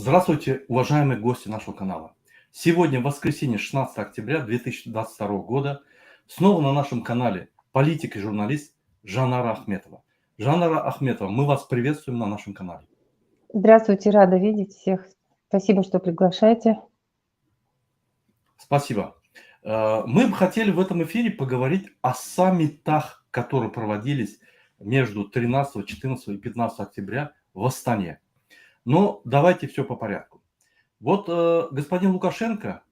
Здравствуйте, уважаемые гости нашего канала. Сегодня воскресенье, 16 октября 2022 года. Снова на нашем канале политик и журналист Жанара Ахметова. Жанара Ахметова, мы вас приветствуем на нашем канале. Здравствуйте, рада видеть всех. Спасибо, что приглашаете. Спасибо. Мы бы хотели в этом эфире поговорить о саммитах, которые проводились между 13, 14 и 15 октября в Астане. Но давайте все по порядку. Вот господин Лукашенко,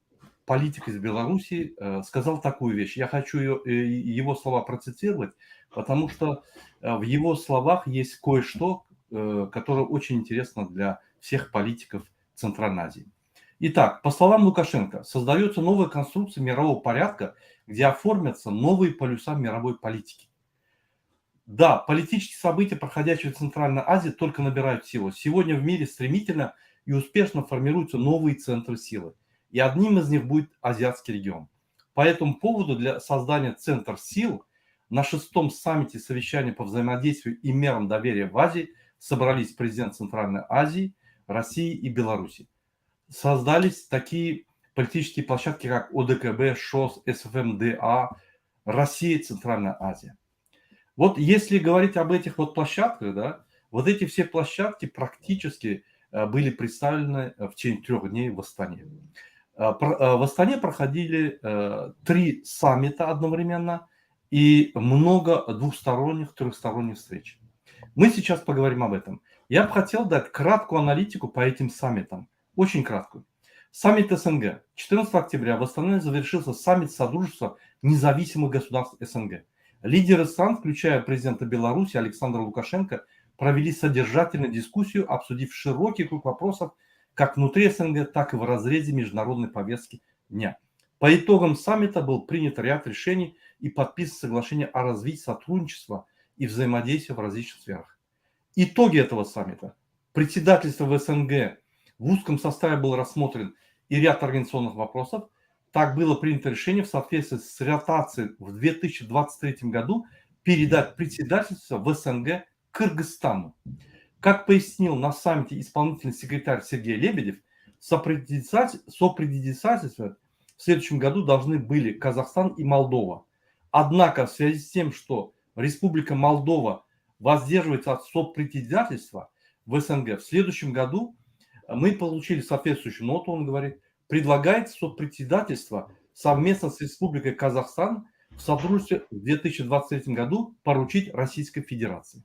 политик из Беларуси, сказал такую вещь. Я хочу его слова процитировать, потому что в его словах есть кое-что, которое очень интересно для всех политиков Центральной Азии. Итак, по словам Лукашенко, создается новая конструкция мирового порядка, где оформятся новые полюса мировой политики. Да, политические события, проходящие в Центральной Азии, только набирают силу. Сегодня в мире стремительно и успешно формируются новые центры силы. И одним из них будет Азиатский регион. По этому поводу для создания центров сил на шестом саммите совещания по взаимодействию и мерам доверия в Азии собрались президент Центральной Азии, России и Беларуси. Создались такие политические площадки, как ОДКБ, ШОС, СФМДА, Россия, Центральная Азия. Вот если говорить об этих вот площадках, да, вот эти все площадки практически были представлены в течение 3 дней в Астане. В Астане проходили 3 саммита одновременно и много двухсторонних, трехсторонних встреч. Мы сейчас поговорим об этом. Я бы хотел дать краткую аналитику по этим саммитам. Очень краткую. Саммит СНГ. 14 октября в Астане завершился саммит Содружества независимых государств СНГ. Лидеры стран, включая президента Беларуси Александра Лукашенко, провели содержательную дискуссию, обсудив широкий круг вопросов как внутри СНГ, так и в разрезе международной повестки дня. По итогам саммита был принят ряд решений и подписан соглашение о развитии сотрудничества и взаимодействия в различных сферах. Итоги этого саммита. Председательство в СНГ в узком составе был рассмотрен и ряд организационных вопросов. Так было принято решение в соответствии с ротацией в 2023 году передать председательство в СНГ Кыргызстану. Как пояснил на саммите исполнительный секретарь Сергей Лебедев, сопредседательство в следующем году должны были Казахстан и Молдова. Однако в связи с тем, что Республика Молдова воздерживается от сопредседательства в СНГ, в следующем году мы получили соответствующую ноту, он говорит, предлагается сопредседательство совместно с Республикой Казахстан в сотрудничестве в 2023 году поручить Российской Федерации.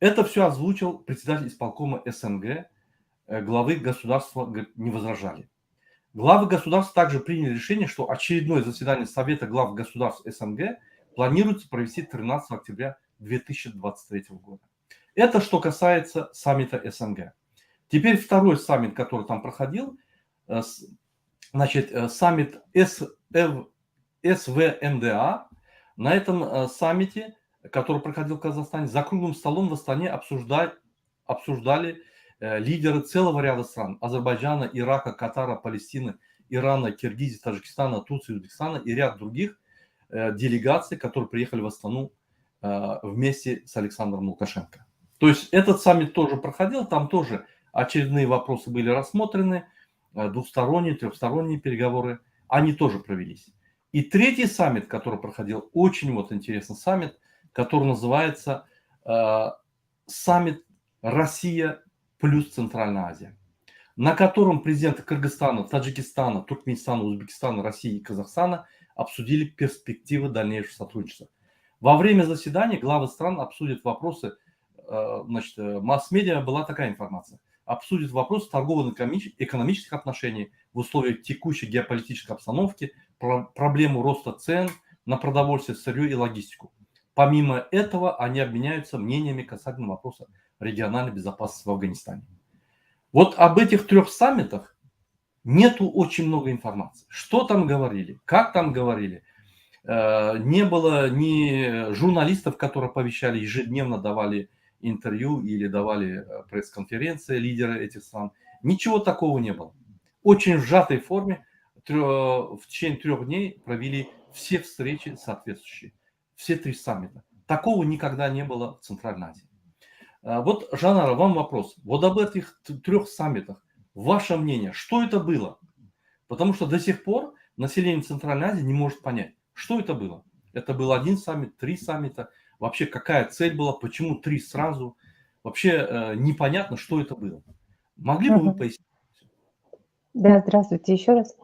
Это все озвучил председатель исполкома СНГ, главы государства не возражали. Главы государств также приняли решение, что очередное заседание Совета глав государств СНГ планируется провести 13 октября 2023 года. Это что касается саммита СНГ. Теперь второй саммит, который там проходил, значит, саммит СВМДА. На этом саммите, который проходил в Казахстане, за круглым столом в Астане обсуждали лидеры целого ряда стран. Азербайджана, Ирака, Катара, Палестины, Ирана, Киргизии, Таджикистана, Турции, Узбекистана и ряд других делегаций, которые приехали в Астану вместе с Александром Лукашенко. То есть этот саммит тоже проходил, там тоже очередные вопросы были рассмотрены, двухсторонние, трехсторонние переговоры, они тоже провелись. И третий саммит, который проходил, очень вот интересный саммит, который называется саммит Россия плюс Центральная Азия, на котором президенты Кыргызстана, Таджикистана, Туркменистана, Узбекистана, России и Казахстана обсудили перспективы дальнейшего сотрудничества. Во время заседания главы стран обсудят вопросы, значит, масс-медиа была такая информация, обсудят вопрос торгово-экономических отношений в условиях текущей геополитической обстановки, проблему роста цен на продовольствие, сырье и логистику. Помимо этого, они обменяются мнениями касательно вопроса региональной безопасности в Афганистане. Вот об этих 3 саммитах нету очень много информации. Что там говорили, как там говорили. Не было ни журналистов, которые повещали, ежедневно давали интервью или давали пресс-конференции лидеры этих стран. Ничего такого не было. Очень в сжатой форме в течение 3 дней провели все встречи соответствующие. Все 3 саммита. Такого никогда не было в Центральной Азии. Вот, Жанара, вам вопрос. Вот об этих 3 саммитах Ваше мнение, что это было? Потому что до сих пор население Центральной Азии не может понять, что это было. Это был один саммит, 3 саммита. Вообще, какая цель была, почему 3 сразу? Вообще непонятно, что это было. Могли бы вы Мгм. пояснить? Да, здравствуйте еще раз.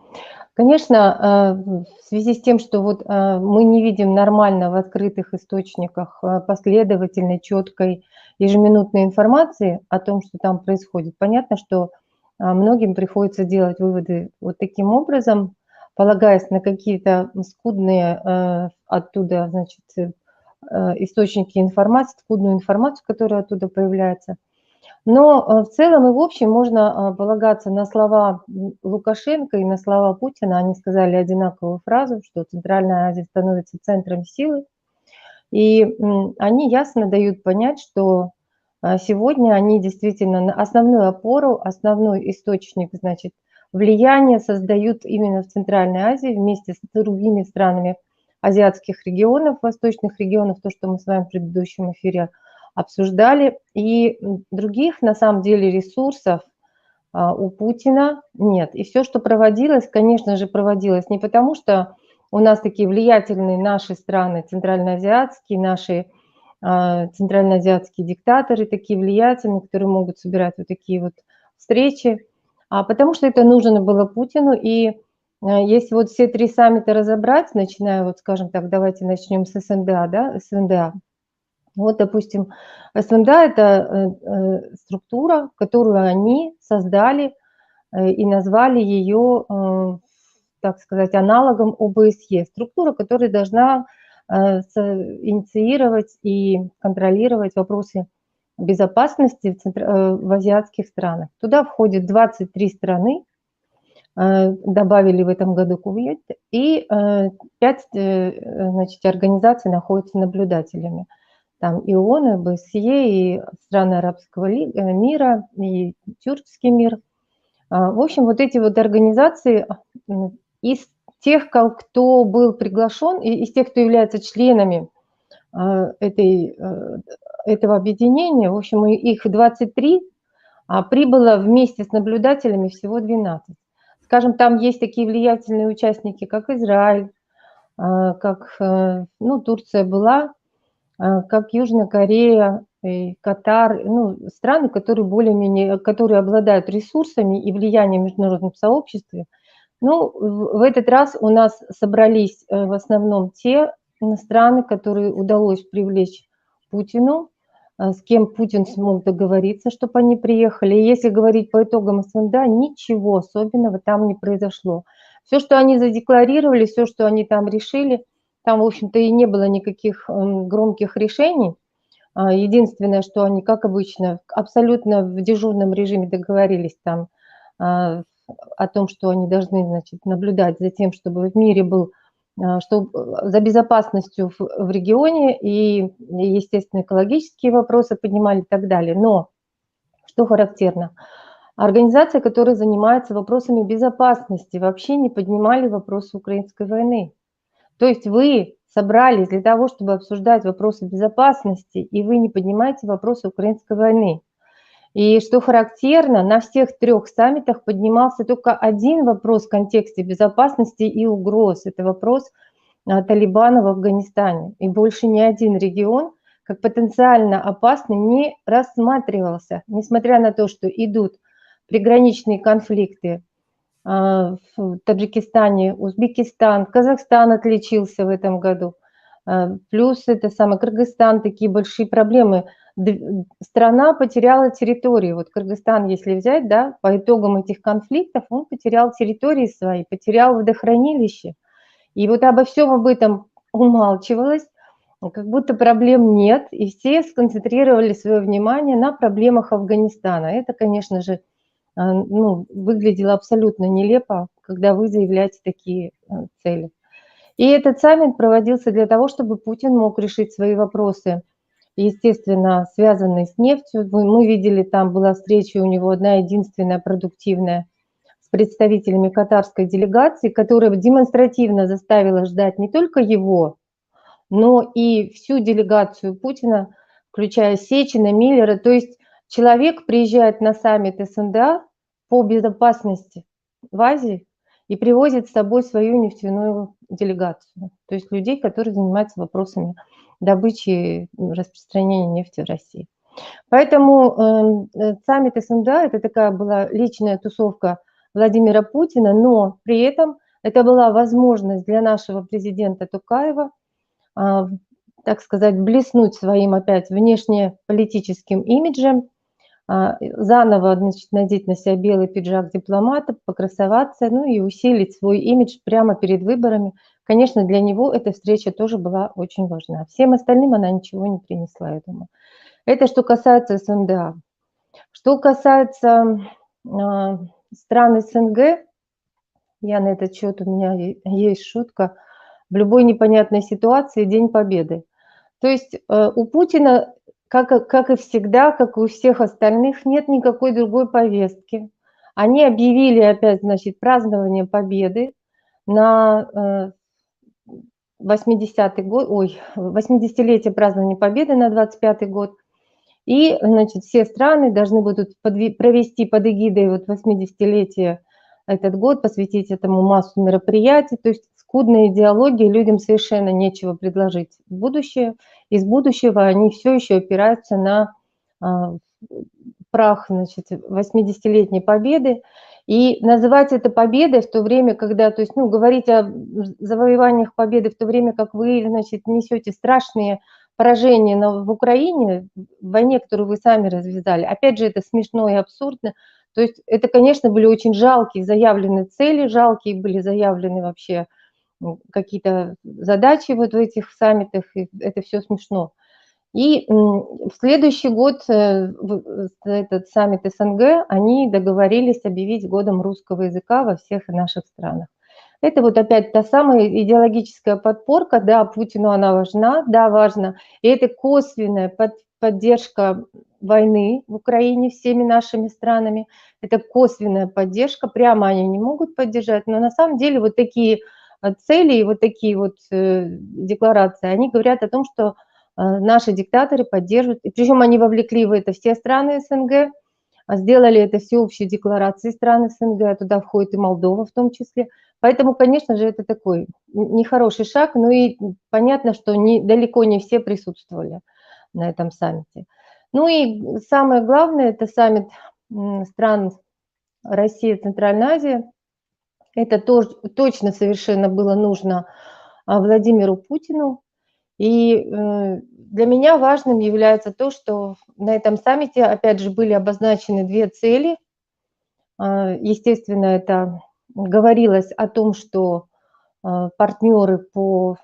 Конечно, в связи с тем, что вот мы не видим нормально в открытых источниках последовательной, четкой, ежеминутной информации о том, что там происходит, понятно, что многим приходится делать выводы вот таким образом, полагаясь на какие-то скудные оттуда, значит, источники информации, скудную информацию, которая оттуда появляется. Но в целом и в общем можно полагаться на слова Лукашенко и на слова Путина. Они сказали одинаковую фразу, что Центральная Азия становится центром силы. И они ясно дают понять, что сегодня они действительно на основную опору, основной источник, значит, влияния создают именно в Центральной Азии вместе с другими странами азиатских регионов, восточных регионов, то, что мы с вами в предыдущем эфире обсуждали. И других, на самом деле, ресурсов у Путина нет. И все, что проводилось, конечно же, проводилось не потому, что у нас такие влиятельные наши страны, центральноазиатские, наши центральноазиатские диктаторы, такие влиятельные, которые могут собирать вот такие вот встречи, а потому что это нужно было Путину. И если вот все 3 саммита разобрать, начиная, вот скажем так, давайте начнем с СНДА, да, СНДА. Вот, допустим, СНДА – это структура, которую они создали и назвали ее, так сказать, аналогом ОБСЕ. Структура, которая должна инициировать и контролировать вопросы безопасности в азиатских странах. Туда входит 23 страны, добавили в этом году Кувейт, и 5 значит, организаций находятся наблюдателями. Там и ООН, и ОБСЕ, и страны арабского мира, и тюркский мир. В общем, вот эти вот организации из тех, кто был приглашен, и из тех, кто является членами этого объединения, в общем, их 23, а прибыло вместе с наблюдателями всего 12. Скажем, там есть такие влиятельные участники, как Израиль, как Турция была, как Южная Корея, и Катар, страны, которые более-менее, которые обладают ресурсами и влиянием в международном сообществе. В этот раз у нас собрались в основном те страны, которые удалось привлечь Путину, с кем Путин смог договориться, чтобы они приехали. И если говорить по итогам СНД, ничего особенного там не произошло. Все, что они задекларировали, все, что они там решили, там, в общем-то, и не было никаких громких решений. Единственное, что они, как обычно, абсолютно в дежурном режиме договорились там о том, что они должны, значит, наблюдать за тем, чтобы в мире был, за безопасностью в регионе и, естественно, экологические вопросы поднимали и так далее. Но, что характерно, организации, которые занимаются вопросами безопасности, вообще не поднимали вопросы украинской войны. То есть вы собрались для того, чтобы обсуждать вопросы безопасности, и вы не поднимаете вопросы украинской войны. И что характерно, на всех 3 саммитах поднимался только один вопрос в контексте безопасности и угроз. Это вопрос Талибана в Афганистане. И больше ни один регион как потенциально опасный не рассматривался, несмотря на то, что идут приграничные конфликты в Таджикистане, Узбекистан, Казахстан отличился в этом году. Плюс это самый Кыргызстан, такие большие проблемы. Страна потеряла территории. Вот Кыргызстан, если взять, да, по итогам этих конфликтов, он потерял территории свои, потерял водохранилище. И вот обо всем об этом умалчивалось, как будто проблем нет, и все сконцентрировали свое внимание на проблемах Афганистана. Это, конечно же, выглядело абсолютно нелепо, когда вы заявляете такие цели. И этот саммит проводился для того, чтобы Путин мог решить свои вопросы, естественно, связанные с нефтью. Мы видели, там была встреча у него одна единственная продуктивная с представителями катарской делегации, которая демонстративно заставила ждать не только его, но и всю делегацию Путина, включая Сечина, Миллера. То есть человек приезжает на саммит СНДА, по безопасности в Азии и привозит с собой свою нефтяную делегацию, то есть людей, которые занимаются вопросами добычи и распространения нефти в России. Поэтому саммит СНГ – это такая была личная тусовка Владимира Путина, но при этом это была возможность для нашего президента Токаева, так сказать, блеснуть своим опять внешнеполитическим имиджем, заново, значит, надеть на себя белый пиджак дипломата, покрасоваться, ну и усилить свой имидж прямо перед выборами. Конечно, для него эта встреча тоже была очень важна. Всем остальным она ничего не принесла, я думаю. Это что касается СНДА. Что касается стран СНГ, я на этот счет, у меня есть шутка, в любой непонятной ситуации День Победы. То есть у Путина, как и всегда, как и у всех остальных, нет никакой другой повестки. Они объявили опять, значит, празднование Победы на 80-й год, 80-летие празднования Победы на 25-й год. И, значит, все страны должны будут провести под эгидой вот 80-летия этот год, посвятить этому массу мероприятий. То есть скудная идеология, людям совершенно нечего предложить в будущее. Из будущего они все еще опираются на прах, значит, 80-летней победы. И называть это победой в то время, когда, то есть, ну, говорить о завоеваниях победы в то время, как вы, значит, несете страшные поражения в Украине, в войне, которую вы сами развязали. Опять же, это смешно и абсурдно. То есть это, конечно, были очень жалкие заявленные цели, жалкие были заявлены вообще какие-то задачи вот в этих саммитах, и это все смешно. И в следующий год этот саммит СНГ, они договорились объявить годом русского языка во всех наших странах. Это вот опять та самая идеологическая подпорка, да, Путину она важна, да, важно. И это косвенная поддержка войны в Украине всеми нашими странами, это косвенная поддержка, прямо они не могут поддержать, но на самом деле вот такие цели и вот такие вот декларации, они говорят о том, что наши диктаторы поддерживают, и причем они вовлекли в это все страны СНГ, сделали это всеобщей декларацией стран СНГ, туда входит и Молдова в том числе. Поэтому, конечно же, это такой нехороший шаг, но и понятно, что далеко не все присутствовали на этом саммите. Ну и самое главное, это саммит стран России и Центральной Азии. Это тоже точно совершенно было нужно Владимиру Путину. И для меня важным является то, что на этом саммите, опять же, были обозначены две цели. Естественно, это говорилось о том, что партнеры по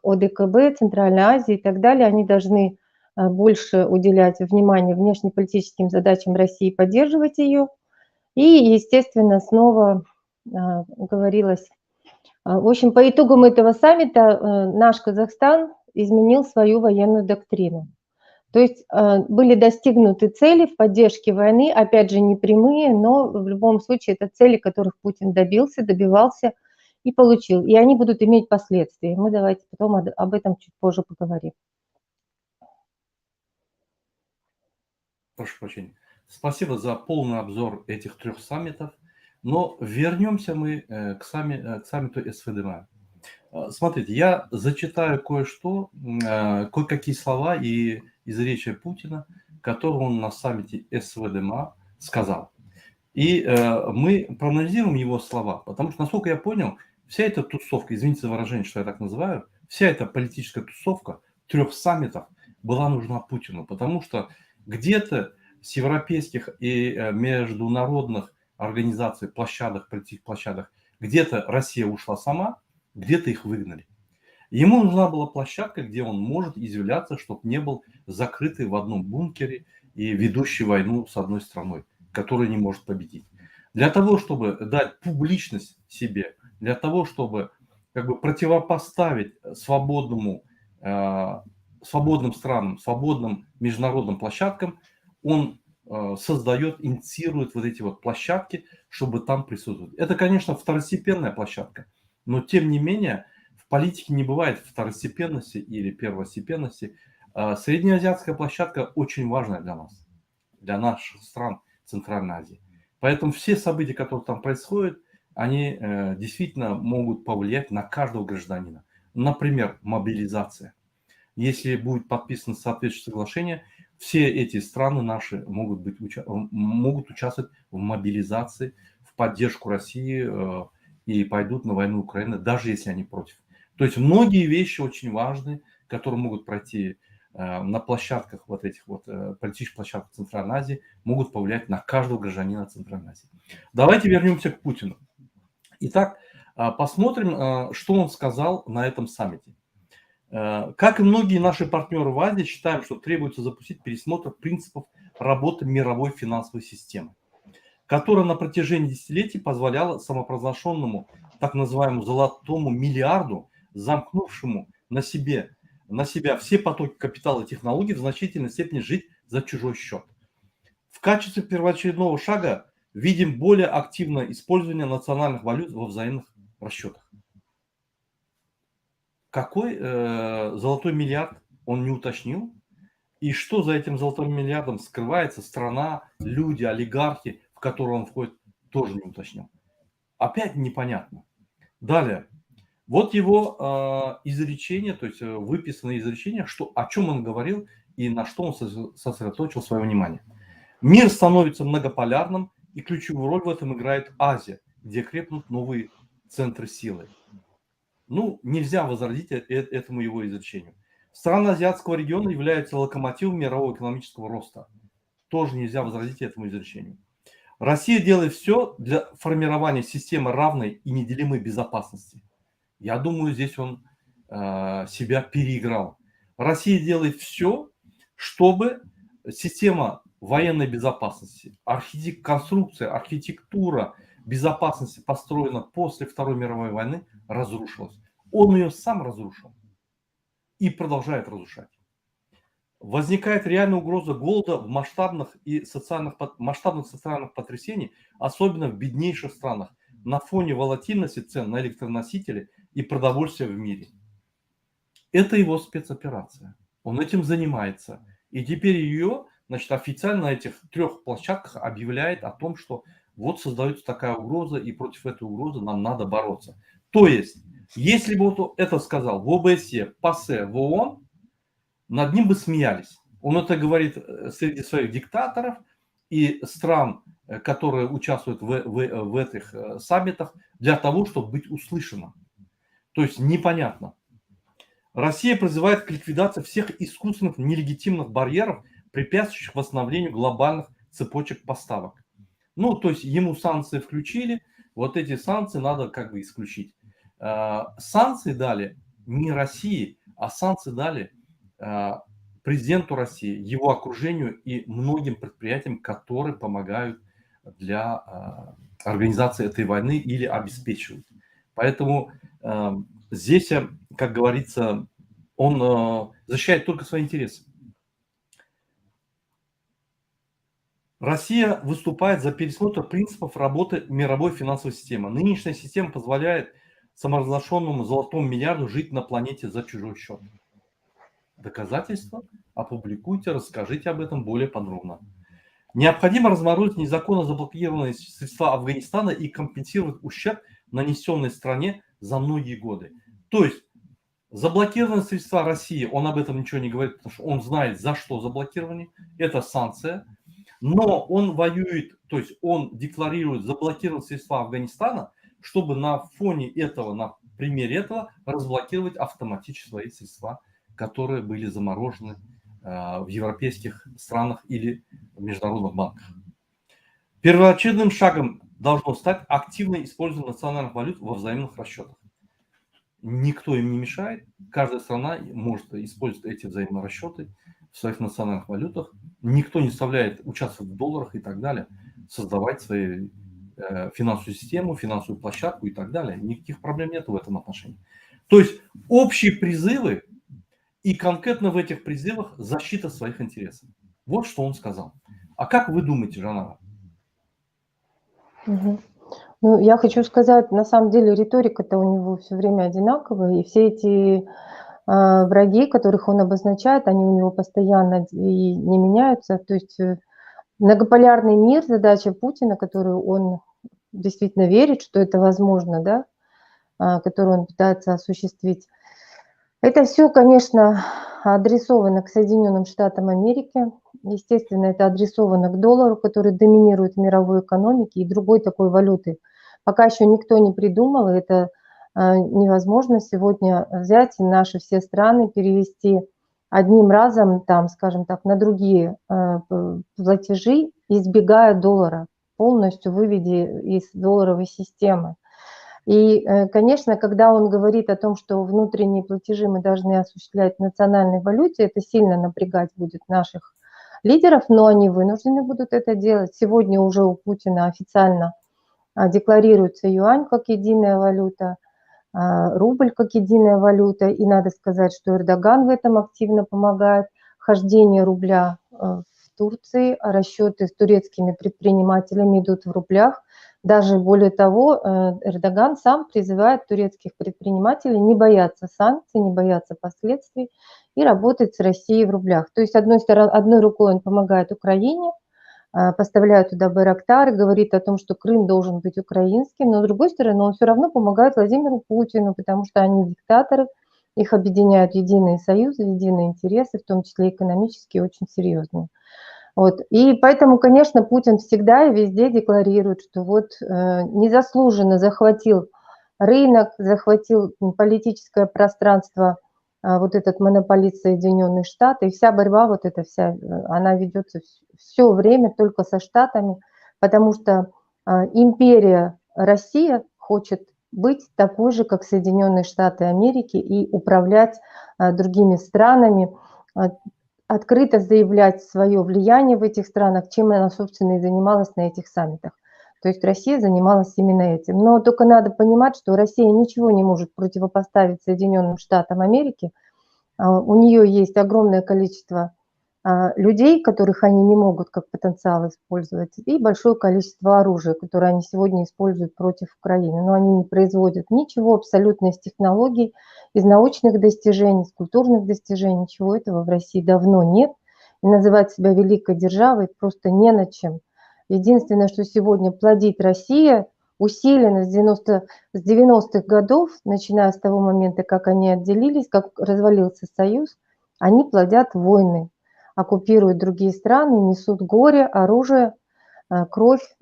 ОДКБ, Центральной Азии и так далее, они должны больше уделять внимание внешнеполитическим задачам России, поддерживать ее. И, естественно, снова говорилось. В общем, по итогам этого саммита наш Казахстан изменил свою военную доктрину. То есть были достигнуты цели в поддержке войны, опять же, не прямые, но в любом случае это цели, которых Путин добивался и получил. И они будут иметь последствия. Мы давайте потом об этом чуть позже поговорим. Прошу прощения. Спасибо за полный обзор этих трех саммитов. Но вернемся мы к саммиту СВДМ. Смотрите, я зачитаю кое-что, кое-какие слова из речи Путина, которые он на саммите СВДМ сказал. И мы проанализируем его слова, потому что, насколько я понял, вся эта тусовка, извините за выражение, что я так называю, вся эта политическая тусовка трех саммитов была нужна Путину, потому что где-то с европейских и международных организаций, площадок, политических площадок, где-то Россия ушла сама, где-то их выгнали. Ему нужна была площадка, где он может изъявляться, чтобы не был закрытый в одном бункере и ведущий войну с одной страной, которая не может победить. Для того, чтобы дать публичность себе, для того, чтобы как бы противопоставить свободным странам, свободным международным площадкам, он создает, инициирует вот эти вот площадки, чтобы там присутствовать. Это, конечно, второстепенная площадка, но тем не менее в политике не бывает второстепенности или первостепенности. Среднеазиатская площадка очень важная для нас, для наших стран Центральной Азии. Поэтому все события, которые там происходят, они действительно могут повлиять на каждого гражданина. Например, мобилизация. Если будет подписано соответствующее соглашение, все эти страны наши могут участвовать в мобилизации, в поддержку России и пойдут на войну Украины, даже если они против. То есть многие вещи очень важны, которые могут пройти на площадках вот этих вот политических площадках Центральной Азии, могут повлиять на каждого гражданина Центральной Азии. Давайте вернемся к Путину. Итак, посмотрим, что он сказал на этом саммите. Как и многие наши партнеры в Азии, считаем, что требуется запустить пересмотр принципов работы мировой финансовой системы, которая на протяжении десятилетий позволяла самопровозглашенному так называемому золотому миллиарду, замкнувшему на себя все потоки капитала и технологий, в значительной степени жить за чужой счет. В качестве первоочередного шага видим более активное использование национальных валют во взаимных расчетах. Какой золотой миллиард, он не уточнил. И что за этим золотым миллиардом скрывается, страна, люди, олигархи, в которые он входит, тоже не уточнил. Опять непонятно. Далее. Вот его изречение, то есть выписанное изречение, о чем он говорил и на что он сосредоточил свое внимание. Мир становится многополярным, и ключевую роль в этом играет Азия, где крепнут новые центры силы. Ну, нельзя возразить этому его изречению. Страны азиатского региона являются локомотивом мирового экономического роста. Тоже нельзя возразить этому изречению. Россия делает все для формирования системы равной и неделимой безопасности. Я думаю, здесь он себя переиграл. Россия делает все, чтобы система военной безопасности, конструкция, архитектура безопасности, построена после Второй мировой войны, разрушилась. Он ее сам разрушил и продолжает разрушать. Возникает реальная угроза голода в масштабных социальных потрясений, особенно в беднейших странах, на фоне волатильности цен на электроносители и продовольствия в мире. Это его спецоперация. Он этим занимается. И теперь ее, официально на этих 3 площадках объявляет о том, что вот создается такая угроза, и против этой угрозы нам надо бороться. То есть, если бы он это сказал в ОБСЕ, ПАСЕ, в ООН, над ним бы смеялись. Он это говорит среди своих диктаторов и стран, которые участвуют в этих саммитах, для того, чтобы быть услышанным. То есть непонятно. Россия призывает к ликвидации всех искусственных нелегитимных барьеров, препятствующих восстановлению глобальных цепочек поставок. Ну, то есть ему санкции включили, вот эти санкции надо как бы исключить. Санкции дали не России, а санкции дали президенту России, его окружению и многим предприятиям, которые помогают для организации этой войны или обеспечивают. Поэтому здесь, как говорится, он защищает только свои интересы. Россия выступает за пересмотр принципов работы мировой финансовой системы. Нынешняя система позволяет саморазглашенному золотому миллиарду жить на планете за чужой счет. Доказательства опубликуйте, расскажите об этом более подробно. Необходимо разморозить незаконно заблокированные средства Афганистана и компенсировать ущерб, нанесенный стране за многие годы. То есть заблокированные средства России, он об этом ничего не говорит, потому что он знает, за что заблокированы. Это санкция. Но он воюет, то есть он декларирует заблокированные средства Афганистана, чтобы на фоне этого, на примере этого разблокировать автоматически свои средства, которые были заморожены в европейских странах или в международных банках. Первоочередным шагом должно стать активное использование национальных валют во взаимных расчетах. Никто им не мешает, каждая страна может использовать эти взаимные расчеты в своих национальных валютах. Никто не заставляет участвовать в долларах и так далее, создавать свою финансовую систему, финансовую площадку и так далее. Никаких проблем нет в этом отношении. То есть общие призывы и конкретно в этих призывах защита своих интересов. Вот что он сказал. А как вы думаете, Жанара? Ну, я хочу сказать, на самом деле риторика-то у него все время одинаковая, и все эти враги, которых он обозначает, они у него постоянно и не меняются. То есть многополярный мир, задача Путина, которую он действительно верит, что это возможно, да, которую он пытается осуществить. Это все, конечно, адресовано к Соединенным Штатам Америки. Естественно, это адресовано к доллару, который доминирует в мировой экономике, и другой такой валюты пока еще никто не придумал, и это невозможно сегодня взять и наши все страны перевести одним разом, там, скажем так, на другие платежи, избегая доллара, полностью выведя из долларовой системы. И, конечно, когда он говорит о том, что внутренние платежи мы должны осуществлять в национальной валюте, это сильно напрягать будет наших лидеров, но они вынуждены будут это делать. Сегодня уже у Путина официально декларируется юань как единая валюта, рубль как единая валюта. И надо сказать, что Эрдоган в этом активно помогает. Хождение рубля в Турции, расчеты с турецкими предпринимателями идут в рублях. Даже более того, Эрдоган сам призывает турецких предпринимателей не бояться санкций, не бояться последствий и работать с Россией в рублях. То есть, одной рукой он помогает Украине, поставляет туда байрактары, говорит о том, что Крым должен быть украинским, но с другой стороны он все равно помогает Владимиру Путину, потому что они диктаторы, их объединяют единые союзы, единые интересы, в том числе экономические, очень серьезные. Вот. И поэтому, конечно, Путин всегда и везде декларирует, что вот незаслуженно захватил рынок, захватил политическое пространство, вот этот монополист Соединенные Штаты, и вся борьба вот эта вся, она ведется все время только со Штатами, потому что империя Россия хочет быть такой же, как Соединенные Штаты Америки, и управлять другими странами, открыто заявлять свое влияние в этих странах, чем она, собственно, и занималась на этих саммитах. То есть Россия занималась именно этим. Но только надо понимать, что Россия ничего не может противопоставить Соединенным Штатам Америки. У нее есть огромное количество людей, которых они не могут как потенциал использовать, и большое количество оружия, которое они сегодня используют против Украины. Но они не производят ничего абсолютно из технологий, из научных достижений, из культурных достижений, ничего этого в России давно нет. И называть себя великой державой просто не на чем. Единственное, что сегодня плодит Россия, усиленно с 90-х годов, начиная с того момента, как они отделились, как развалился Союз, они плодят войны, оккупируют другие страны, несут горе, оружие, кровь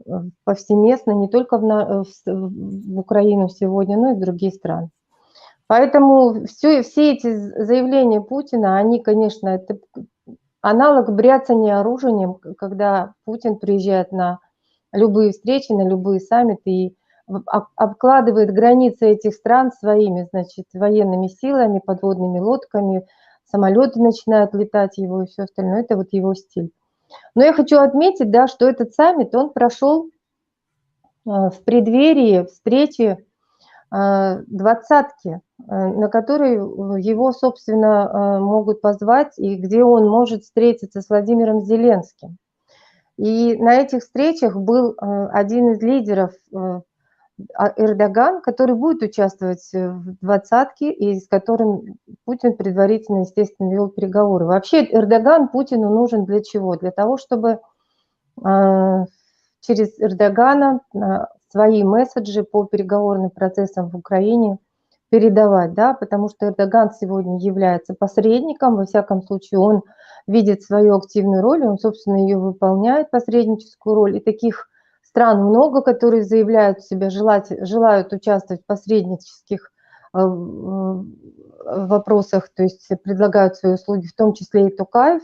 повсеместно, не только в Украину сегодня, но и в другие страны. Поэтому все эти заявления Путина, они, конечно, это аналог бряцания оружием, когда Путин приезжает на любые встречи, на любые саммиты и обкладывает границы этих стран своими, значит, военными силами, подводными лодками, самолеты начинают летать его и все остальное. Это вот его стиль. Но я хочу отметить, да, что этот саммит, он прошел в преддверии встречи двадцатки, на которой его, собственно, могут позвать и где он может встретиться с Владимиром Зеленским. И на этих встречах был один из лидеров, Эрдоган, который будет участвовать в двадцатке и с которым Путин предварительно, естественно, вел переговоры. Вообще Эрдоган Путину нужен для чего? Для того, чтобы через Эрдогана свои месседжи по переговорным процессам в Украине передавать, да, потому что Эрдоган сегодня является посредником, во всяком случае он видит свою активную роль, он, собственно, ее выполняет, посредническую роль, и таких стран много, которые заявляют себя, желают участвовать в посреднических вопросах, то есть предлагают свои услуги, в том числе и Токаев,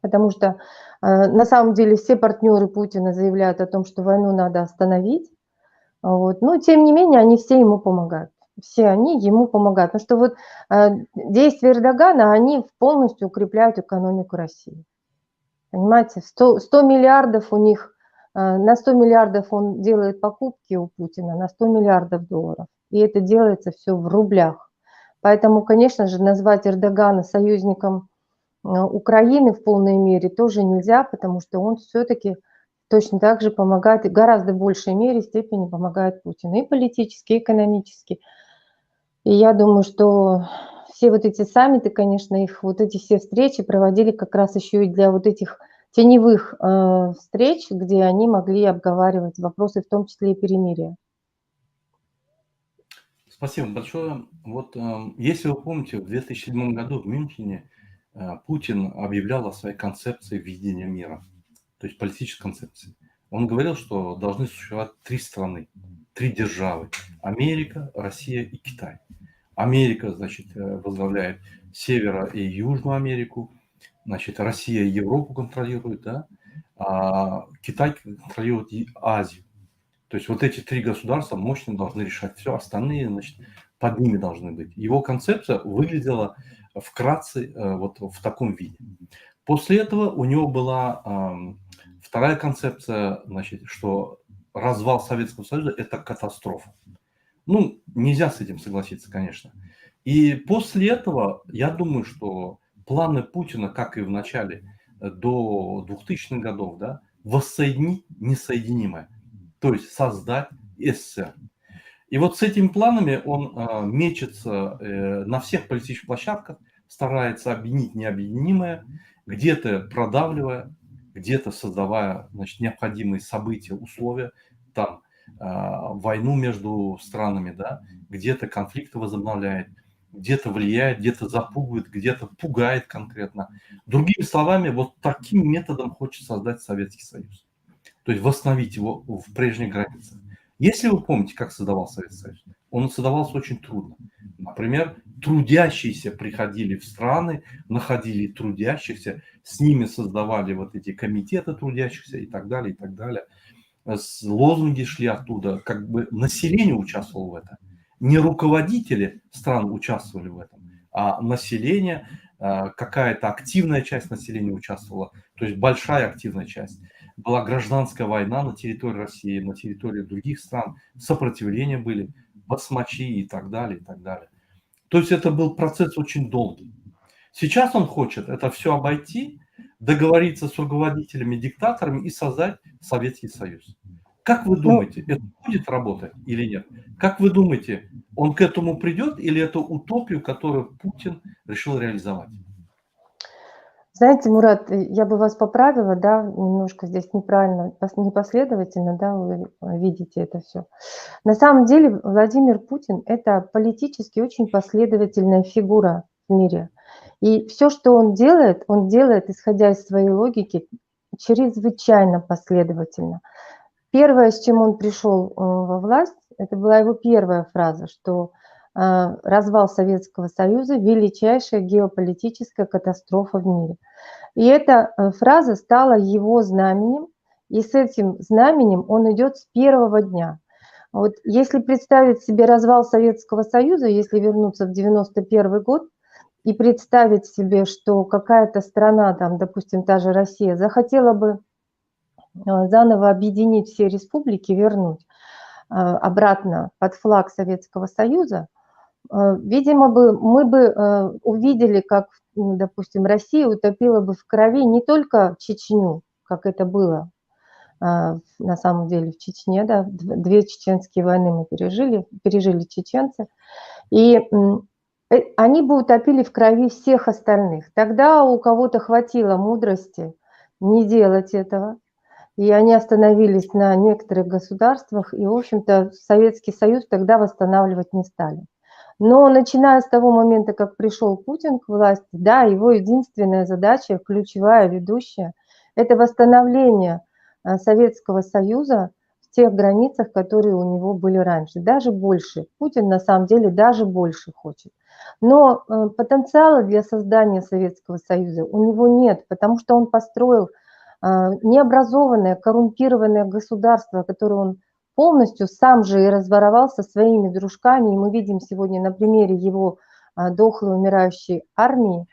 потому что на самом деле все партнеры Путина заявляют о том, что войну надо остановить, вот. Но тем не менее они все ему помогают. Все они ему помогают. Потому что вот действия Эрдогана, они полностью укрепляют экономику России. Понимаете, 100 миллиардов у них, на 100 миллиардов он делает покупки у Путина, на 100 миллиардов долларов. И это делается все в рублях. Поэтому, конечно же, назвать Эрдогана союзником Украины в полной мере тоже нельзя, потому что он все-таки точно так же помогает, и гораздо большей мере степени помогает Путину и политически, и экономически. И я думаю, что все вот эти саммиты, конечно, их вот эти все встречи проводили как раз еще и для вот этих теневых встреч, где они могли обговаривать вопросы, в том числе и перемирия. Спасибо большое. Вот если вы помните, в 2007 году в Мюнхене Путин объявлял о своей концепции видения мира, то есть политической концепции. Он говорил, что должны существовать 3 страны, 3 державы: Америка, Россия и Китай. Америка, значит, возглавляет Северо- и Южную Америку, значит, Россия Европу контролирует, да, а Китай контролирует и Азию. То есть вот эти 3 государства мощно должны решать все, остальные, значит, под ними должны быть. Его концепция выглядела вкратце вот в таком виде. После этого у него была вторая концепция, значит, что развал Советского Союза – это катастрофа. Ну, нельзя с этим согласиться, конечно. И после этого, я думаю, что планы Путина, как и в начале, до 2000-х годов, да, воссоединить несоединимое, то есть создать СССР. И вот с этими планами он мечется на всех политических площадках, старается объединить необъединимое, где-то продавливая, где-то создавая, значит, необходимые события, условия, там войну между странами, да, где-то конфликты возобновляет, где-то влияет, где-то запугивает, где-то пугает конкретно. Другими словами, вот таким методом хочет создать Советский Союз. То есть восстановить его в прежних границах. Если вы помните, как создавался Советский Союз, он создавался очень трудно. Например, трудящиеся приходили в страны, находили трудящихся, с ними создавали вот эти комитеты трудящихся и так далее, и так далее. Лозунги шли оттуда, как бы население участвовало в этом. Не руководители стран участвовали в этом, а население, какая-то активная часть населения участвовала, то есть большая активная часть. Была гражданская война на территории России, на территории других стран, сопротивления были, басмачи и так далее, и так далее. То есть это был процесс очень долгий. Сейчас он хочет это все обойти, договориться с руководителями, диктаторами и создать Советский Союз. Как вы Ну, думаете, это будет работать или нет? Как вы думаете, он к этому придет или это утопию, которую Путин решил реализовать? знаете, Мурат, я бы вас поправила, да, немножко здесь неправильно, непоследовательно, да, вы видите это все. На самом деле Владимир Путин – это политически очень последовательная фигура в мире. И все, что он делает, исходя из своей логики, чрезвычайно последовательно. Первое, с чем он пришел во власть, это была его первая фраза, что развал Советского Союза – величайшая геополитическая катастрофа в мире. И эта фраза стала его знаменем, и с этим знаменем он идет с первого дня. Вот если представить себе развал Советского Союза, если вернуться в 91 год и представить себе, что какая-то страна, там, допустим, та же Россия, захотела бы заново объединить все республики, вернуть обратно под флаг Советского Союза, видимо, мы бы увидели, как, допустим, Россия утопила бы в крови не только Чечню, как это было на самом деле в Чечне, да, 2 чеченские войны мы пережили чеченцы, и они бы утопили в крови всех остальных. Тогда у кого-то хватило мудрости не делать этого, и они остановились на некоторых государствах, и, в общем-то, Советский Союз тогда восстанавливать не стали. Но начиная с того момента, как пришел Путин к власти, да, его единственная задача, ключевая, ведущая, это восстановление Советского Союза в тех границах, которые у него были раньше. Даже больше. Путин на самом деле даже больше хочет. Но потенциала для создания Советского Союза у него нет, потому что он построил необразованное, коррумпированное государство, которое он полностью сам же и разворовал со своими дружками. И мы видим сегодня на примере его дохлой, умирающей армии,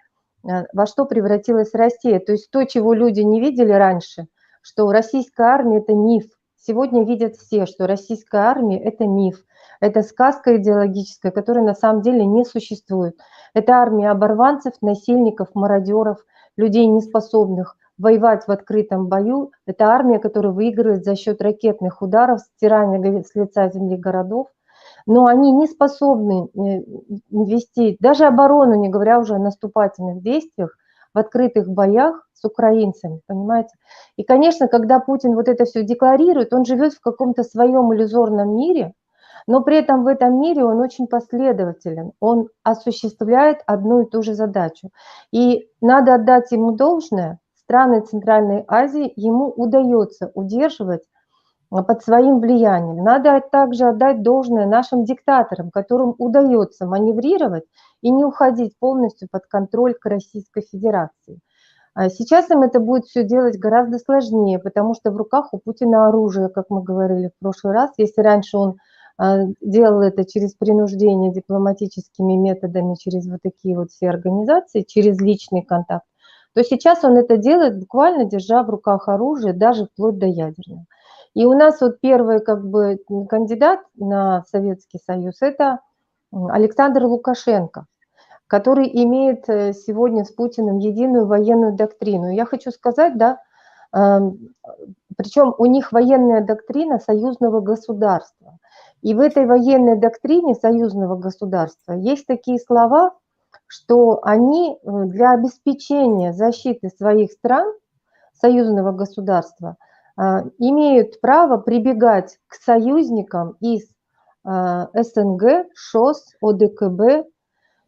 во что превратилась Россия. То есть то, чего люди не видели раньше, что российская армия – это миф. Сегодня видят все, что российская армия – это миф. Это сказка идеологическая, которая на самом деле не существует. Это армия оборванцев, насильников, мародеров, людей неспособных воевать в открытом бою. Это армия, которая выигрывает за счет ракетных ударов, стирания с лица земли городов. Но они не способны вести даже оборону, не говоря уже о наступательных действиях, в открытых боях с украинцами, понимаете? И, конечно, когда Путин вот это все декларирует, он живет в каком-то своем иллюзорном мире, но при этом в этом мире он очень последователен, он осуществляет одну и ту же задачу. И надо отдать ему должное, страны Центральной Азии ему удается удерживать под своим влиянием. Надо также отдать должное нашим диктаторам, которым удается маневрировать и не уходить полностью под контроль к Российской Федерации. Сейчас им это будет все делать гораздо сложнее, потому что в руках у Путина оружие, как мы говорили в прошлый раз. Если раньше он делал это через принуждение дипломатическими методами, через вот такие вот все организации, через личный контакт, то сейчас он это делает буквально держа в руках оружие, даже вплоть до ядерного. И у нас вот первый как бы кандидат на Советский Союз – это Александр Лукашенко, который имеет сегодня с Путиным единую военную доктрину. Я хочу сказать, да, причем у них военная доктрина союзного государства. И в этой военной доктрине союзного государства есть такие слова, что они для обеспечения защиты своих стран, союзного государства, имеют право прибегать к союзникам из СНГ, ШОС, ОДКБ.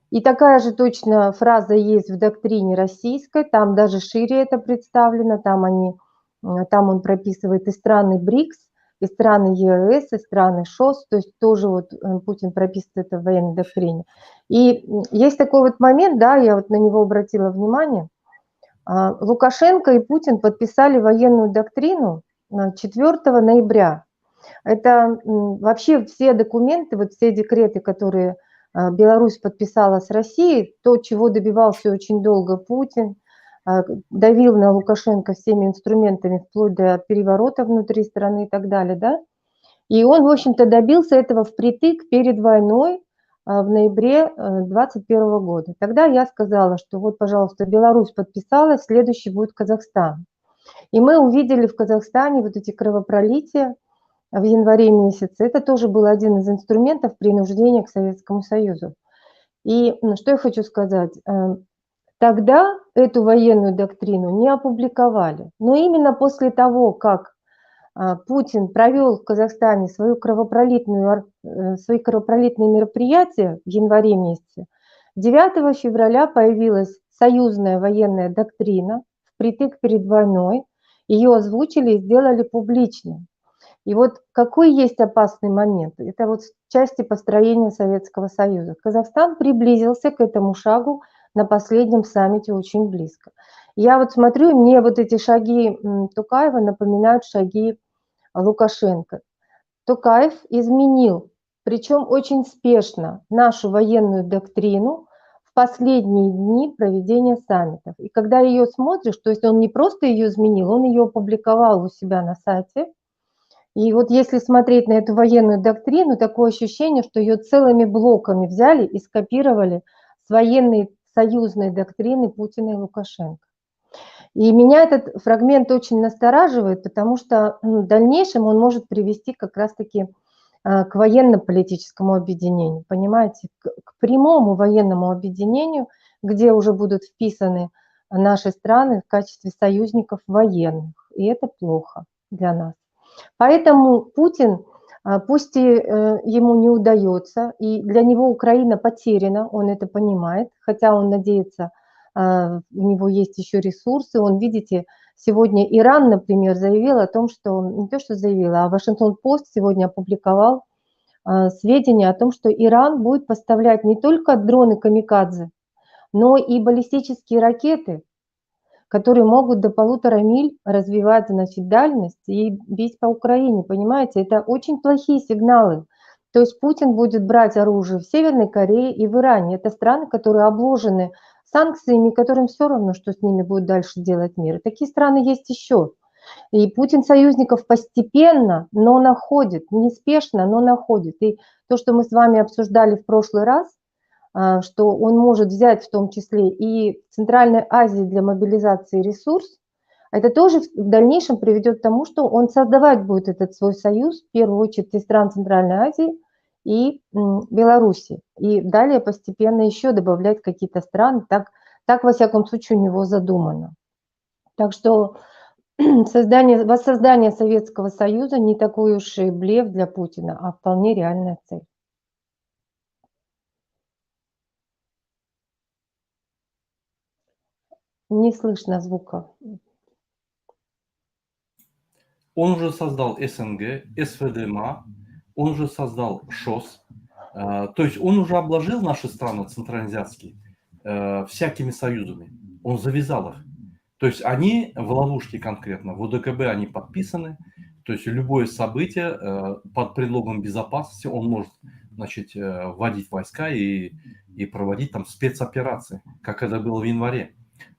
И такая же точно фраза есть в доктрине российской, там даже шире это представлено, там он прописывает и страны БРИКС, и страны ЕАЭС, и страны ШОС, то есть тоже вот Путин прописывает это в военной доктрине. И есть такой вот момент, да, я вот на него обратила внимание, Лукашенко и Путин подписали военную доктрину 4 ноября. Это вообще все документы, вот все декреты, которые Беларусь подписала с Россией, то, чего добивался очень долго Путин, давил на Лукашенко всеми инструментами, вплоть до переворота внутри страны и так далее, да. И он, в общем-то, добился этого впритык перед войной в ноябре 2021 года. Тогда я сказала, что вот, пожалуйста, Беларусь подписала, следующий будет Казахстан. И мы увидели в Казахстане вот эти кровопролития в январе месяце. Это тоже был один из инструментов принуждения к Советскому Союзу. И что я хочу сказать. Тогда эту военную доктрину не опубликовали. Но именно после того, как Путин провел в Казахстане свои кровопролитные мероприятия в январе месяце, 9 февраля появилась союзная военная доктрина впритык перед войной. Ее озвучили и сделали публичной. И вот какой есть опасный момент? Это вот в части построения Советского Союза. Казахстан приблизился к этому шагу на последнем саммите очень близко. Я вот смотрю, и мне вот эти шаги Токаева напоминают шаги Лукашенко. Токаев изменил, причем очень спешно, нашу военную доктрину в последние дни проведения саммитов. И когда ее смотришь, то есть он не просто ее изменил, он ее опубликовал у себя на сайте. И вот если смотреть на эту военную доктрину, такое ощущение, что ее целыми блоками взяли и скопировали с военной союзной доктрины Путина и Лукашенко. И меня этот фрагмент очень настораживает, потому что в дальнейшем он может привести как раз-таки к военно-политическому объединению, понимаете, к прямому военному объединению, где уже будут вписаны наши страны в качестве союзников военных. И это плохо для нас. Поэтому Путин, пусть и ему не удается, и для него Украина потеряна, он это понимает, хотя он надеется, у него есть еще ресурсы. Он, видите, сегодня Иран, например, заявил о том, что, не то что заявил, а Вашингтон-Пост сегодня опубликовал сведения о том, что Иран будет поставлять не только дроны камикадзе, но и баллистические ракеты, которые могут до 1,5 миль развивать, значит, дальность и бить по Украине, понимаете? Это очень плохие сигналы. То есть Путин будет брать оружие в Северной Корее и в Иране. Это страны, которые обложены санкциями, которым все равно, что с ними будет дальше делать мир. И такие страны есть еще. И Путин союзников постепенно, но находит, неспешно, но находит. И то, что мы с вами обсуждали в прошлый раз, что он может взять в том числе и в Центральной Азии для мобилизации ресурс, это тоже в дальнейшем приведет к тому, что он создавать будет этот свой союз, в первую очередь из стран Центральной Азии и Беларуси. И далее постепенно еще добавлять какие-то страны, так Так, во всяком случае, у него задумано. Так что воссоздание Советского Союза не такой уж и блеф для Путина, а вполне реальная цель. Не слышно звука. Он уже создал СНГ, СВДМА, он уже создал ШОС. То есть он уже обложил наши страны центральноазиатские всякими союзами. Он завязал их. То есть они в ловушке конкретно, в УДКБ они подписаны. То есть любое событие под предлогом безопасности он может, значит, вводить войска и проводить там спецоперации, как это было в январе.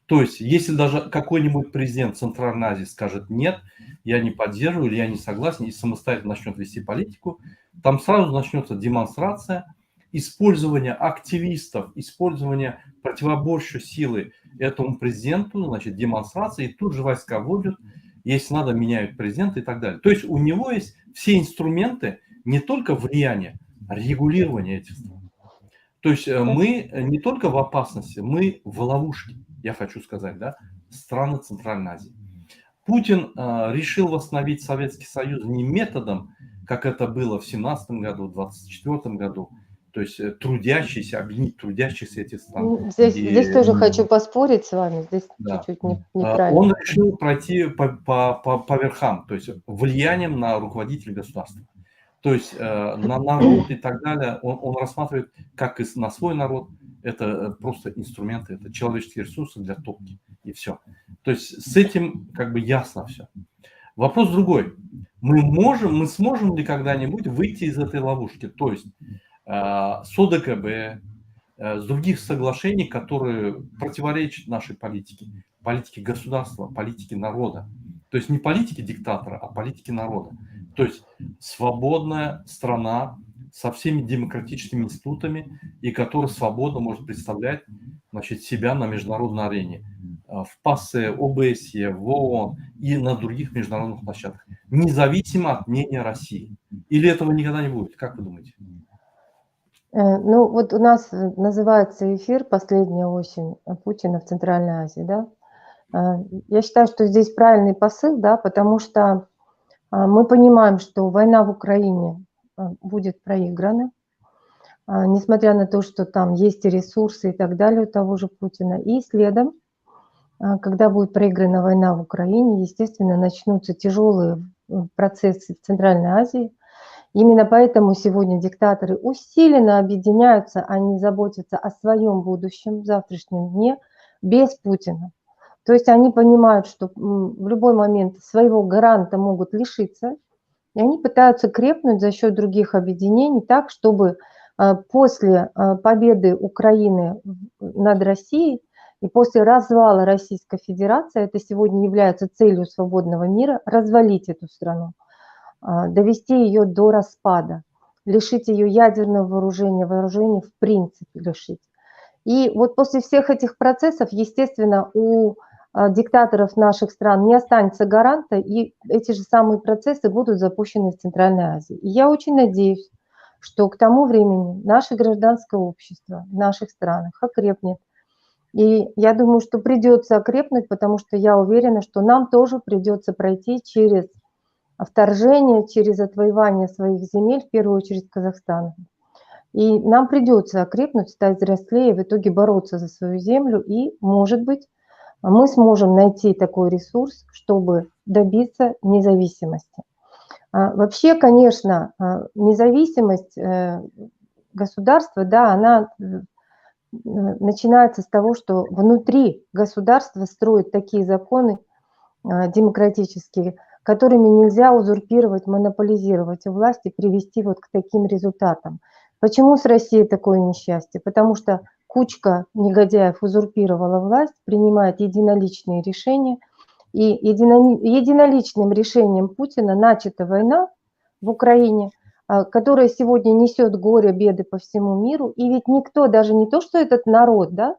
То есть, если даже какой-нибудь президент Центральной Азии скажет нет, я не поддерживаю или я не согласен, и самостоятельно начнет вести политику, там сразу начнется демонстрация, использование активистов, использование противоборческой силы этому президенту, значит, демонстрации, и тут же войска вводят, если надо, меняют президента и так далее. То есть у него есть все инструменты не только влияния, а регулирования этих стран. То есть мы не только в опасности, мы в ловушке, я хочу сказать, да, страны Центральной Азии. Путин решил восстановить Советский Союз не методом, как это было в 17 году, в 24 году, то есть трудящиеся, объединить трудящихся этих стран. Здесь тоже хочу поспорить с вами, здесь Да. чуть-чуть неправильно. Он решил пройти по верхам, то есть влиянием на руководителей государства. То есть на народ и так далее он рассматривает как и на свой народ. Это просто инструменты, это человеческие ресурсы для топки и все. То есть с этим как бы ясно все. Вопрос другой. Мы сможем ли когда-нибудь выйти из этой ловушки? То есть с ОДКБ, с других соглашений, которые противоречат нашей политике государства, политике народа. То есть не политике диктатора, а политике народа. То есть свободная страна со всеми демократическими институтами, и которая свободно может представлять, значит, себя на международной арене. В ПАСЕ, ОБСЕ, в ООН и на других международных площадках. Независимо от мнения России. Или этого никогда не будет? Как вы думаете? Ну, вот у нас называется эфир «Последняя осень Путина в Центральной Азии», да? Я считаю, что здесь правильный посыл, да, потому что мы понимаем, что война в Украине будет проиграна, несмотря на то, что там есть и ресурсы и так далее у того же Путина. И следом, когда будет проиграна война в Украине, естественно, начнутся тяжелые процессы в Центральной Азии. Именно поэтому сегодня диктаторы усиленно объединяются, они заботятся о своем будущем, в завтрашнем дне, без Путина. То есть они понимают, что в любой момент своего гаранта могут лишиться, и они пытаются крепнуть за счет других объединений так, чтобы после победы Украины над Россией и после развала Российской Федерации, это сегодня является целью свободного мира, развалить эту страну, довести ее до распада, лишить ее ядерного вооружения в принципе лишить. И вот после всех этих процессов, естественно, у диктаторов наших стран не останется гаранта, и эти же самые процессы будут запущены в Центральной Азии. И я очень надеюсь, что к тому времени наше гражданское общество в наших странах окрепнет. И я думаю, что придется окрепнуть, потому что я уверена, что нам тоже придется пройти через вторжение, через отвоевание своих земель, в первую очередь Казахстана. И нам придется окрепнуть, стать взрослее, в итоге бороться за свою землю, и, может быть, мы сможем найти такой ресурс, чтобы добиться независимости. Вообще, конечно, независимость государства, да, она начинается с того, что внутри государства строят такие законы демократические, которыми нельзя узурпировать, монополизировать власть и привести вот к таким результатам. Почему с Россией такое несчастье? Потому что кучка негодяев узурпировала власть, принимает единоличные решения, и единоличным решением Путина начата война в Украине, которая сегодня несет горе, беды по всему миру, и ведь никто, даже не то, что этот народ, да,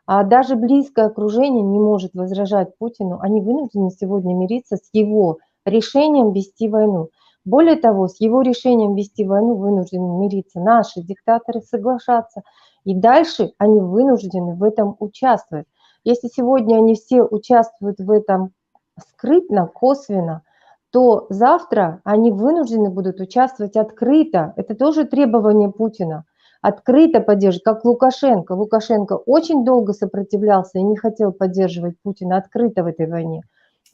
а даже близкое окружение не может возражать Путину, они вынуждены сегодня мириться с его решением вести войну. Более того, с его решением вести войну вынуждены мириться наши диктаторы, соглашаться. И дальше они вынуждены в этом участвовать. Если сегодня они все участвуют в этом скрытно, косвенно, то завтра они вынуждены будут участвовать открыто. Это тоже требование Путина. Открыто поддерживать, как Лукашенко. Лукашенко очень долго сопротивлялся и не хотел поддерживать Путина открыто в этой войне.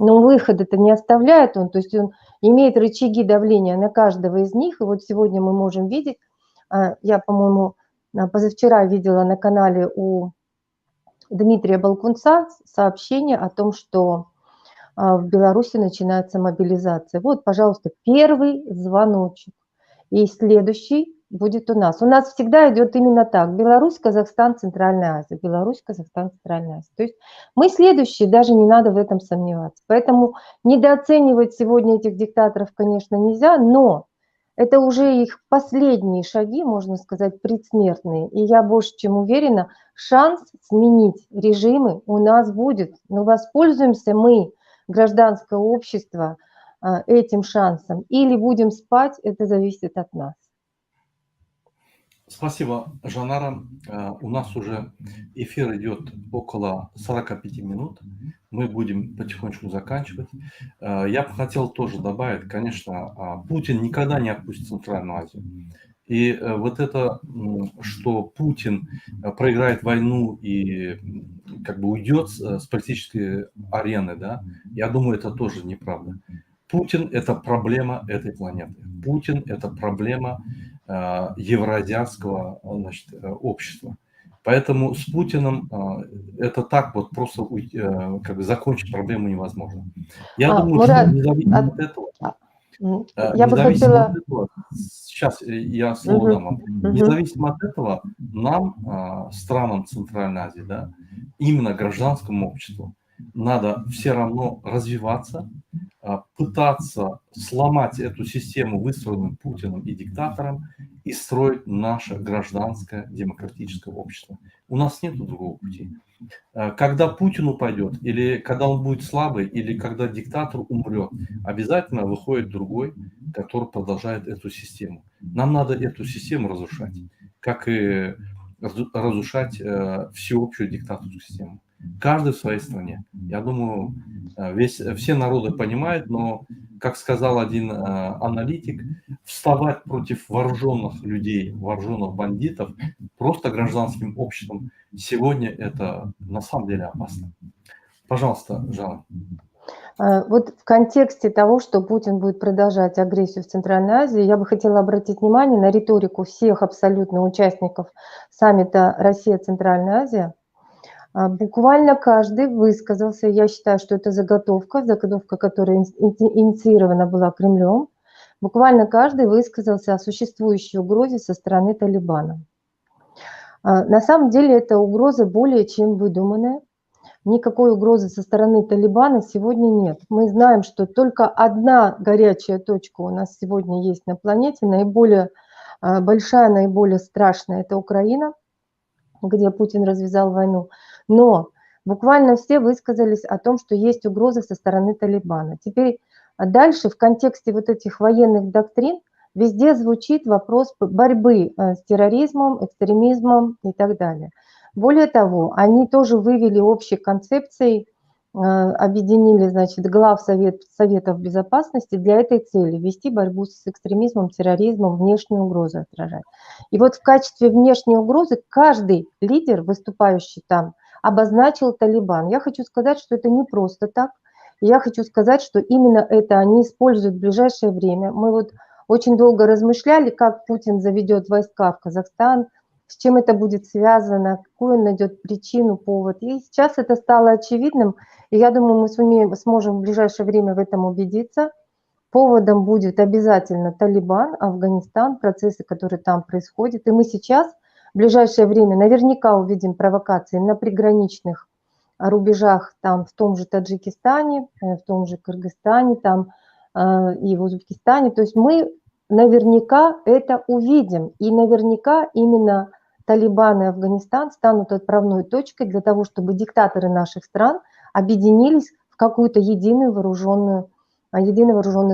Но выхода-то не оставляет он, то есть он имеет рычаги давления на каждого из них. И вот сегодня мы можем видеть, я, по-моему, позавчера видела на канале у Дмитрия Балкунца сообщение о том, что в Беларуси начинается мобилизация. Вот, пожалуйста, первый звоночек. И следующий будет у нас. У нас всегда идет именно так. Беларусь, Казахстан, Центральная Азия. Беларусь, Казахстан, Центральная Азия. То есть мы следующие, даже не надо в этом сомневаться. Поэтому недооценивать сегодня этих диктаторов, конечно, нельзя, но это уже их последние шаги, можно сказать, предсмертные. И я больше чем уверена, шанс сменить режимы у нас будет. Но воспользуемся мы, гражданское общество, этим шансом. Или будем спать, это зависит от нас. Спасибо, Жанара. У нас уже эфир идет около 45 минут. Мы будем потихонечку заканчивать. Я бы хотел тоже добавить, конечно, Путин никогда не отпустит Центральную Азию. И вот это, что Путин проиграет войну и как бы уйдет с политической арены, да, я думаю, это тоже неправда. Путин – это проблема этой планеты. Путин – это проблема евроазиатского, значит, общества. Поэтому с Путиным это так вот просто как бы закончить проблему невозможно. Я думаю, что независимо от этого, независимо от этого, сейчас я слово дам вам, независимо от этого, нам, странам Центральной Азии, да, именно гражданскому обществу, надо все равно развиваться, пытаться сломать эту систему, выстроенную Путиным и диктатором, и строить наше гражданское демократическое общество. У нас нет другого пути. Когда Путин упадет, или когда он будет слабый, или когда диктатор умрет, обязательно выходит другой, который продолжает эту систему. Нам надо эту систему разрушать, как и разрушать всеобщую диктаторскую систему. Каждый в своей стране. Я думаю, все народы понимают, но, как сказал один аналитик, вставать против вооруженных людей, вооруженных бандитов, просто гражданским обществом, сегодня это на самом деле опасно. Пожалуйста, Жанна. Вот в контексте того, что Путин будет продолжать агрессию в Центральной Азии, я бы хотела обратить внимание на риторику всех абсолютно участников саммита Россия-Центральная Азия. Буквально каждый высказался, я считаю, что это заготовка, которая инициирована была Кремлем. Буквально каждый высказался о существующей угрозе со стороны Талибана. На самом деле эта угроза более чем выдуманная. Никакой угрозы со стороны Талибана сегодня нет. Мы знаем, что только одна горячая точка у нас сегодня есть на планете, наиболее большая, наиболее страшная – это Украина, где Путин развязал войну. Но буквально все высказались о том, что есть угроза со стороны Талибана. Теперь дальше в контексте вот этих военных доктрин везде звучит вопрос борьбы с терроризмом, экстремизмом и так далее. Более того, они тоже вывели общей концепцией, объединили, значит, глав Советов Безопасности для этой цели – вести борьбу с экстремизмом, терроризмом, внешнюю угрозу отражать. И вот в качестве внешней угрозы каждый лидер, выступающий там, обозначил Талибан. Я хочу сказать, что это не просто так. Я хочу сказать, что именно это они используют в ближайшее время. Мы вот очень долго размышляли, как Путин заведет войска в Казахстан, с чем это будет связано, какую он найдет причину, повод. И сейчас это стало очевидным, и я думаю, мы сможем в ближайшее время в этом убедиться. Поводом будет обязательно Талибан, Афганистан, процессы, которые там происходят. И мы сейчас в ближайшее время наверняка увидим провокации на приграничных рубежах, там в том же Таджикистане, в том же Кыргызстане, там и в Узбекистане. То есть мы наверняка это увидим. И наверняка именно Талибан и Афганистан станут отправной точкой для того, чтобы диктаторы наших стран объединились в какую-то единое вооруженное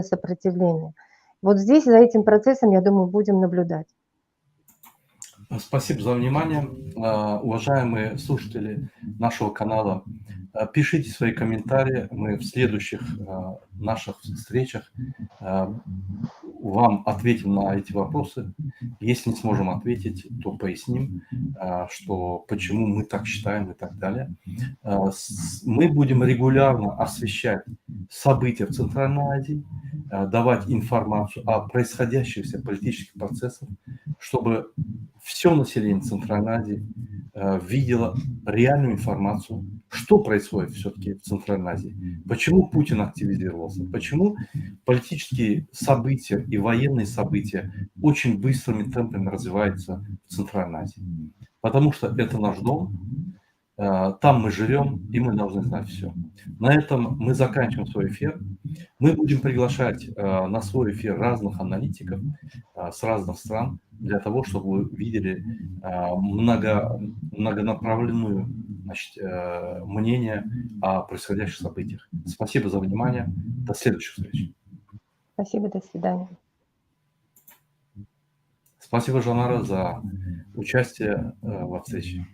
сопротивление. Вот здесь за этим процессом, я думаю, будем наблюдать. Спасибо за внимание. Уважаемые слушатели нашего канала, пишите свои комментарии. Мы в следующих наших встречах вам ответим на эти вопросы. Если не сможем ответить, то поясним, что почему мы так считаем и так далее. Мы будем регулярно освещать события в Центральной Азии, давать информацию о происходящих политических процессах, чтобы все население Центральной Азии видело реальную информацию, что происходит все-таки в Центральной Азии, почему Путин активизировался, почему политические события и военные события очень быстрыми темпами развиваются в Центральной Азии. Потому что это наш дом, там мы живем, и мы должны знать все. На этом мы заканчиваем свой эфир. Мы будем приглашать на свой эфир разных аналитиков с разных стран для того, чтобы вы видели многонаправленную мнение о происходящих событиях. Спасибо за внимание. До следующих встреч. Спасибо, до свидания. Спасибо, Жанара, за участие во встрече.